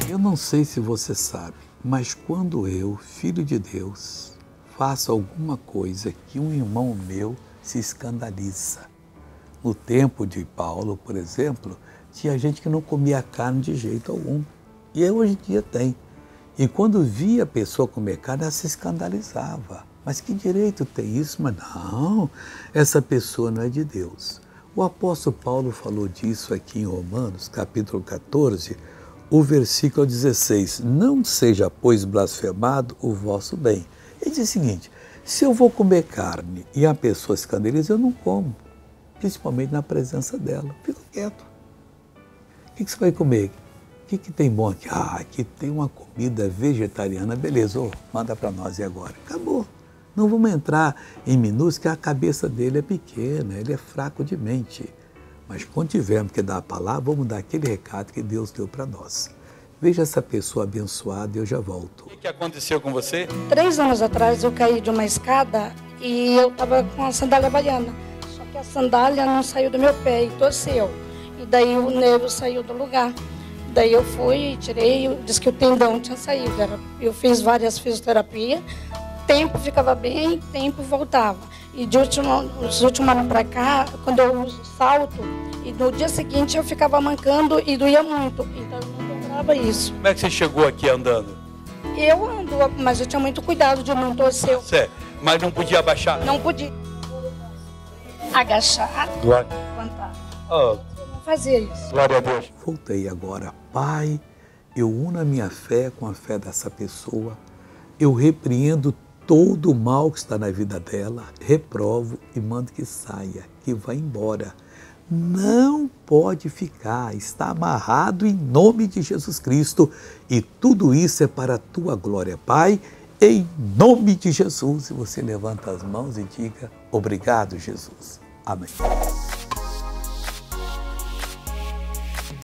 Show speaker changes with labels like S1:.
S1: Eu não sei se você sabe, mas quando eu, filho de Deus, faço alguma coisa que um irmão meu se escandaliza. No tempo de Paulo, por exemplo, tinha gente que não comia carne de jeito algum. E hoje em dia tem. E quando via a pessoa comer carne, ela se escandalizava. Mas que direito tem isso? Mas não, essa pessoa não é de Deus. O apóstolo Paulo falou disso aqui em Romanos, capítulo 14, o versículo 16. Não seja, pois, blasfemado o vosso bem. Ele diz o seguinte, se eu vou comer carne e a pessoa se escandaliza, eu não como. Principalmente na presença dela. Fico quieto. O que você vai comer? O que tem bom aqui? Ah, aqui tem uma comida vegetariana. Beleza, manda para nós e agora? Acabou. Não vamos entrar em minúsculos, que a cabeça dele é pequena, ele é fraco de mente. Mas quando tivermos que dar a palavra, vamos dar aquele recado que Deus deu para nós. Veja essa pessoa abençoada e eu já volto.
S2: O que aconteceu com você?
S3: 3 anos atrás eu caí de uma escada e eu estava com a sandália havaiana. Só que a sandália não saiu do meu pé e torceu. E daí o nervo saiu do lugar. Daí eu fui, tirei, disse que o tendão tinha saído. Eu fiz várias fisioterapias. Tempo ficava bem, tempo voltava. E de os últimos anos para cá, quando eu uso salto, e no dia seguinte eu ficava mancando e doía muito. Então eu não lembrava isso.
S2: Como é que você chegou aqui andando?
S3: Eu ando, mas eu tinha muito cuidado de não torcer.
S2: Certo. Mas não podia abaixar?
S3: Não podia agachar,
S2: Glória.
S3: levantar.
S2: Oh,
S3: Eu não fazia isso.
S2: glória a Deus.
S1: Voltei agora. Pai, eu uno a minha fé com a fé dessa pessoa. Eu repreendo todo o mal que está na vida dela, reprovo e mando que saia, que vá embora. Não pode ficar, está amarrado em nome de Jesus Cristo e tudo isso é para a tua glória, Pai, em nome de Jesus. E você levanta as mãos e diga, obrigado, Jesus. Amém.